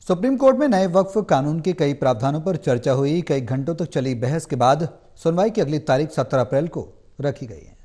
Supreme court में नए वक्फ कानून के कई प्रावधानों पर चर्चा हुई। कई घंटों तक चली बहस के बाद सुनवाई की अगली तारीख 17 अप्रैल को रखी गई है।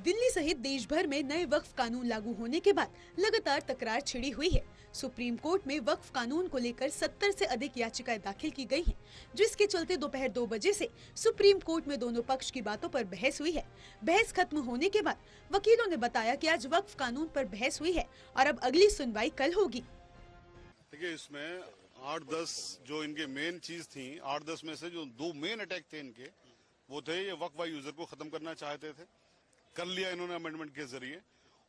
दिल्ली सहित देश भर में नए वक्फ कानून लागू होने के बाद लगातार तकरार छिड़ी हुई है। सुप्रीम कोर्ट में वक्फ कानून को लेकर 70 से अधिक याचिकाएं दाखिल की गई हैं, जिसके चलते दोपहर 2 बजे से सुप्रीम कोर्ट में दोनों पक्ष की बातों पर बहस हुई है। बहस खत्म होने के बाद वकीलों ने बताया कि आज वक्फ कानून पर बहस हुई है और अब अगली सुनवाई कल होगी। देखिए, इसमें 8-10 जो इनके मेन चीज थी, 8-10 में से जो 2 मेन अटैक थे इनके, वो थे ये वक्फ बाय यूजर को खत्म करना चाहते थे, कर लिया इन्होंने अमेंडमेंट के जरिए,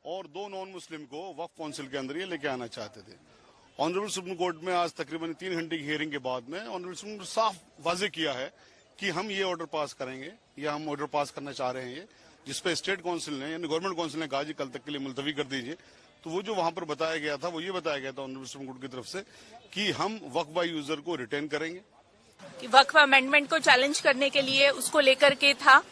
और 2 नॉन मुस्लिम को वक्फ काउंसिल के अंदर ये लेके आना चाहते थे। ऑनरेबल सुप्रीम कोर्ट में आज तकरीबन 3 घंटे की हियरिंग के बाद में ऑनरेबल सुप्रीम कोर्ट साफ वाजे किया है कि हम ये ऑर्डर पास करेंगे या हम ऑर्डर पास करना चाह रहे हैं, ये जिसपे स्टेट काउंसिल ने यानी गवर्नमेंट काउंसिल ने कहा जी कल तक के लिए मुलतवी कर दीजिए। तो वो जो वहां पर बताया गया था, वो ये बताया गया था ऑनरेबल सुप्रीम कोर्ट की तरफ से कि हम वक्फ बाय यूजर को रिटेन करेंगे। कि वक्फ अमेंडमेंट को चैलेंज करने के लिए उसको लेकर के था,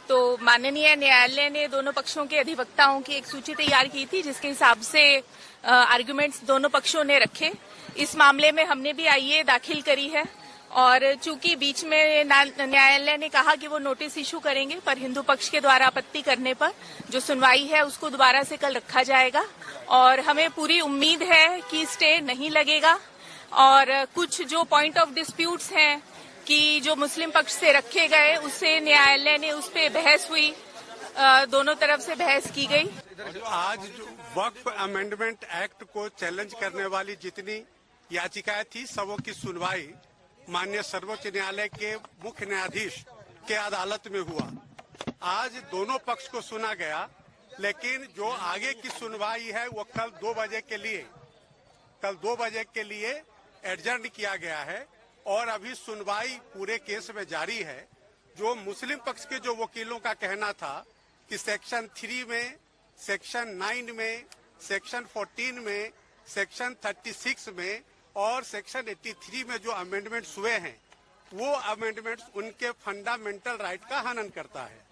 तो माननीय न्यायालय ने दोनों पक्षों के अधिवक्ताओं की एक सूची तैयार की थी, जिसके हिसाब से आर्गुमेंट्स दोनों पक्षों ने रखे। इस मामले में हमने भी आईए दाखिल करी है, और चूंकि बीच में न्यायालय ने कहा कि वो नोटिस इशू करेंगे, पर हिंदू पक्ष के द्वारा आपत्ति करने पर जो सुनवाई है उसको दोबारा से कल रखा जाएगा, और हमें पूरी उम्मीद है कि स्टे नहीं लगेगा। और कुछ जो पॉइंट ऑफ डिस्प्यूट्स हैं कि जो मुस्लिम पक्ष से रखे गए, उससे न्यायालय ने उस पर बहस हुई, दोनों तरफ से बहस की गई। आज जो वक्फ अमेंडमेंट एक्ट को चैलेंज करने वाली जितनी याचिकाएं थी, सबों की सुनवाई माननीय सर्वोच्च न्यायालय के मुख्य न्यायाधीश के अदालत में हुआ। आज दोनों पक्ष को सुना गया, लेकिन जो आगे की सुनवाई है वो कल 2 बजे के लिए एडजर्न किया गया है, और अभी सुनवाई पूरे केस में जारी है। जो मुस्लिम पक्ष के जो वकीलों का कहना था कि सेक्शन 3 में, सेक्शन 9 में, सेक्शन 14 में, सेक्शन 36 में और सेक्शन 83 में जो अमेंडमेंट्स हुए हैं, वो अमेंडमेंट्स उनके फंडामेंटल राइट का हनन करता है।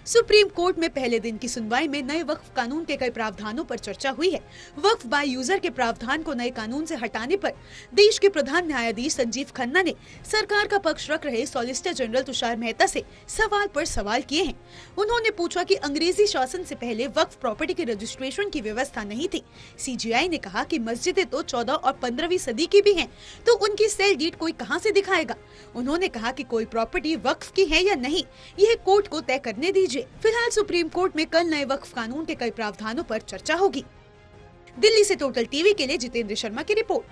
सुप्रीम कोर्ट में पहले दिन की सुनवाई में नए वक्फ कानून के कई प्रावधानों पर चर्चा हुई है। वक्फ बाय यूजर के प्रावधान को नए कानून से हटाने पर देश के प्रधान न्यायाधीश संजीव खन्ना ने सरकार का पक्ष रख रहे सॉलिसिटर जनरल तुषार मेहता से सवाल पर सवाल किए हैं। उन्होंने पूछा कि अंग्रेजी शासन से पहले वक्फ प्रॉपर्टी के रजिस्ट्रेशन की व्यवस्था नहीं थी। सीजेआई ने कहा कि मस्जिदें तो 14 और 15वीं सदी की भी हैं, तो उनकी सेल डीड कोई कहां से दिखाएगा। उन्होंने कहा कि कोई प्रॉपर्टी वक्फ की है या नहीं, यह कोर्ट को तय करने दीजिए। फिलहाल सुप्रीम कोर्ट में कल नए वक्फ कानून के कई प्रावधानों पर चर्चा होगी। दिल्ली से टोटल टीवी के लिए जितेंद्र शर्मा की रिपोर्ट।